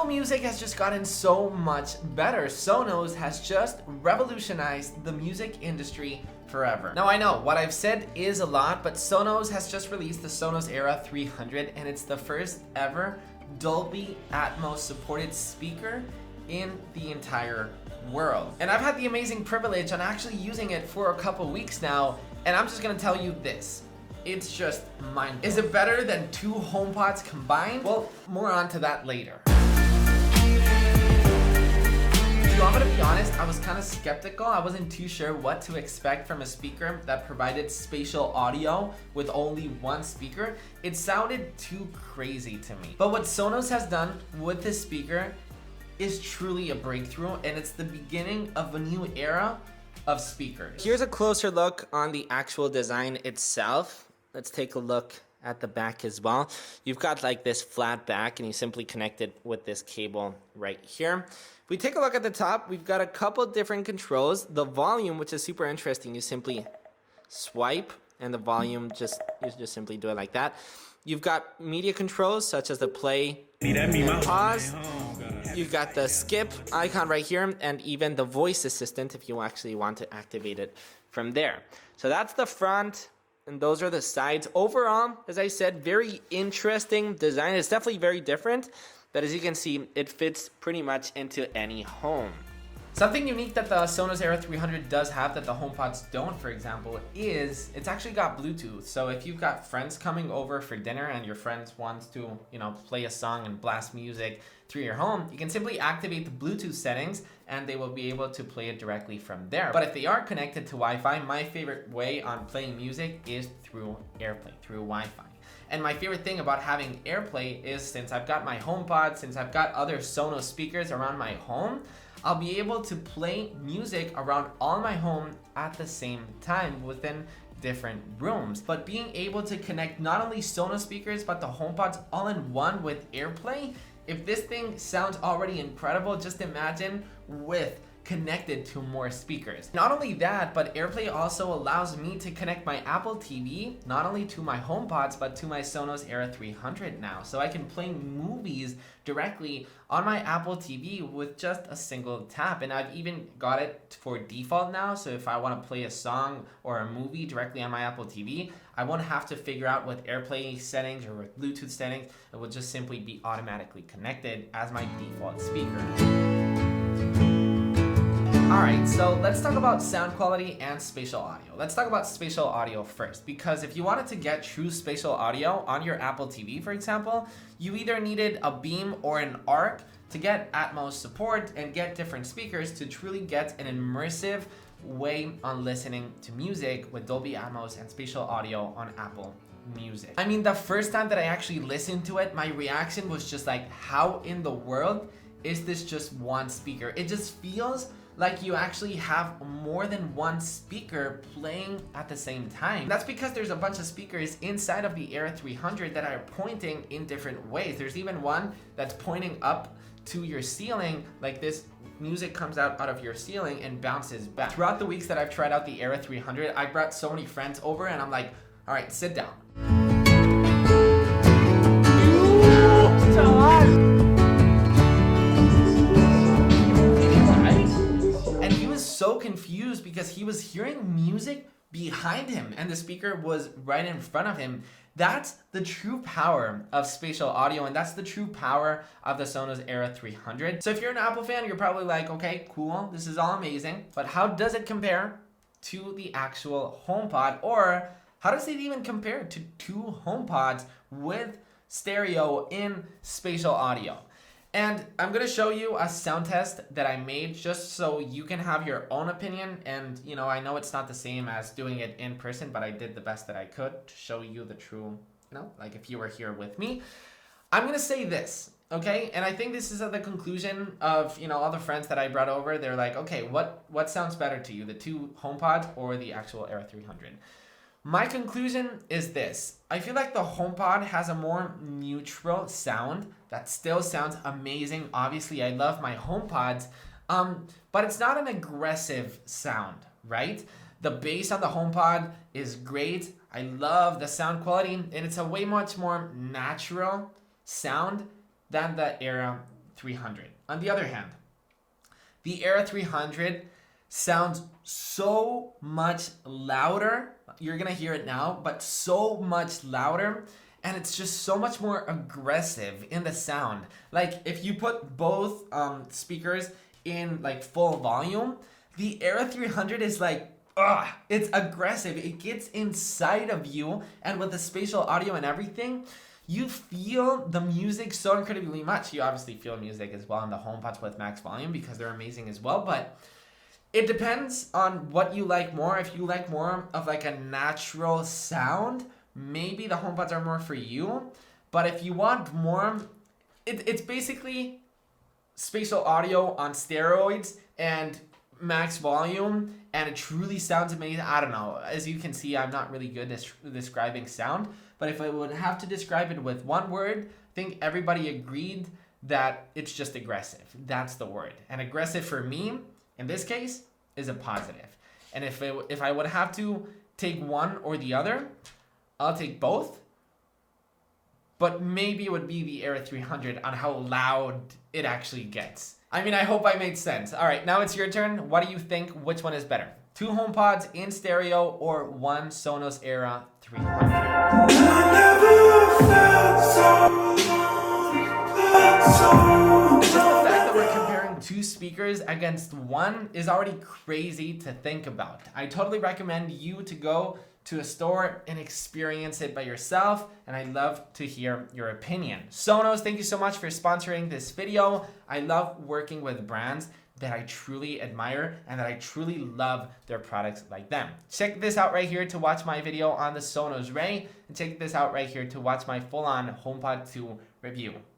music has just gotten so much better. Sonos has just revolutionized the music industry forever. Now I know what I've said is a lot, but Sonos has just released the Sonos Era 300, and it's the first ever Dolby Atmos supported speaker in the entire world. And I've had the amazing privilege on actually using it for a couple weeks now, and I'm just gonna tell you this. It's just mind-blowing. Is it better than 2 HomePods combined? Well, more on to that later. So I'm gonna be honest, I was kind of skeptical. I wasn't too sure what to expect from a speaker that provided spatial audio with only one speaker. It sounded too crazy to me. But what Sonos has done with this speaker is truly a breakthrough, and it's the beginning of a new era of speakers. Here's a closer look on the actual design itself. Let's take a look at the back as well. You've got like this flat back, and you simply connect it with this cable right here. If we take a look at the top, we've got a couple different controls. The volume, which is super interesting, you simply swipe and the volume you just simply do it like that. You've got media controls such as the play and pause. You've got the skip icon right here, and even the voice assistant if you actually want to activate it from there. So that's the front, and those are the sides. Overall, as I said, very interesting design. It's definitely very different, but as you can see, it fits pretty much into any home. Something unique that the Sonos Era 300 does have that the HomePods don't, for example, is it's actually got Bluetooth. So if you've got friends coming over for dinner and your friends wants to, play a song and blast music through your home, you can simply activate the Bluetooth settings and they will be able to play it directly from there. But if they are connected to Wi-Fi, my favorite way on playing music is through AirPlay, through Wi-Fi. And my favorite thing about having AirPlay is since I've got my HomePod, since I've got other Sonos speakers around my home, I'll be able to play music around all my home at the same time within different rooms. But being able to connect not only Sonos speakers, but the HomePods all in one with AirPlay, if this thing sounds already incredible, just imagine with connected to more speakers. Not only that, but AirPlay also allows me to connect my Apple TV, not only to my HomePods, but to my Sonos Era 300 now. So I can play movies directly on my Apple TV with just a single tap. And I've even got it for default now. So if I want to play a song or a movie directly on my Apple TV, I won't have to figure out with AirPlay settings or with Bluetooth settings. It will just simply be automatically connected as my default speaker. Alright, so let's talk about sound quality and spatial audio. Let's talk about spatial audio first, because if you wanted to get true spatial audio on your Apple TV, for example, you either needed a beam or an arc to get Atmos support and get different speakers to truly get an immersive way on listening to music with Dolby Atmos and spatial audio on Apple Music. I mean, the first time that I actually listened to it, my reaction was just like, how in the world is this just one speaker? It just feels like you actually have more than one speaker playing at the same time. That's because there's a bunch of speakers inside of the Era 300 that are pointing in different ways. There's even one that's pointing up to your ceiling, like this music comes out of your ceiling and bounces back. Throughout the weeks that I've tried out the Era 300, I brought so many friends over and I'm like, all right, sit down. So confused because he was hearing music behind him and the speaker was right in front of him. That's the true power of spatial audio, and that's the true power of the Sonos Era 300. So if you're an Apple fan, you're probably like, okay, cool, this is all amazing, but how does it compare to the actual HomePod? Or how does it even compare to 2 HomePods with stereo in spatial audio? And I'm gonna show you a sound test that I made just so you can have your own opinion. And I know it's not the same as doing it in person, but I did the best that I could to show you the true, like if you were here with me. I'm gonna say this, okay? And I think this is at the conclusion of, all the friends that I brought over. They're like, okay, what sounds better to you, the 2 HomePods or the actual Era 300? My conclusion is this. I feel like the HomePod has a more neutral sound that still sounds amazing. Obviously, I love my HomePods, but it's not an aggressive sound, right? The bass on the HomePod is great. I love the sound quality, and it's a way much more natural sound than the Era 300. On the other hand, the Era 300 sounds so much louder. You're gonna hear it now, but so much louder, and it's just so much more aggressive in the sound. Like if you put both speakers in like full volume, the Era 300 is like, it's aggressive. It gets inside of you, and with the spatial audio and everything, you feel the music so incredibly much. You obviously feel music as well on the HomePods with max volume because they're amazing as well, but it depends on what you like more. If you like more of like a natural sound, maybe the HomePods are more for you. But if you want more, it's basically spatial audio on steroids and max volume, and it truly sounds amazing. I don't know. As you can see, I'm not really good at describing sound, but if I would have to describe it with one word, I think everybody agreed that it's just aggressive. That's the word. And aggressive for me, in this case, is a positive. And if I would have to take one or the other, I'll take both. But maybe it would be the Era 300 on how loud it actually gets. I mean, I hope I made sense. All right, now it's your turn. What do you think? Which one is better? 2 HomePods in stereo or 1 Sonos Era 300? Just the fact that we're comparing 2 speakers against 1 is already crazy to think about. I totally recommend you to go to a store and experience it by yourself, and I'd love to hear your opinion. Sonos, thank you so much for sponsoring this video. I love working with brands that I truly admire and that I truly love their products like them. Check this out right here to watch my video on the Sonos Era, and check this out right here to watch my full-on HomePod 2 review.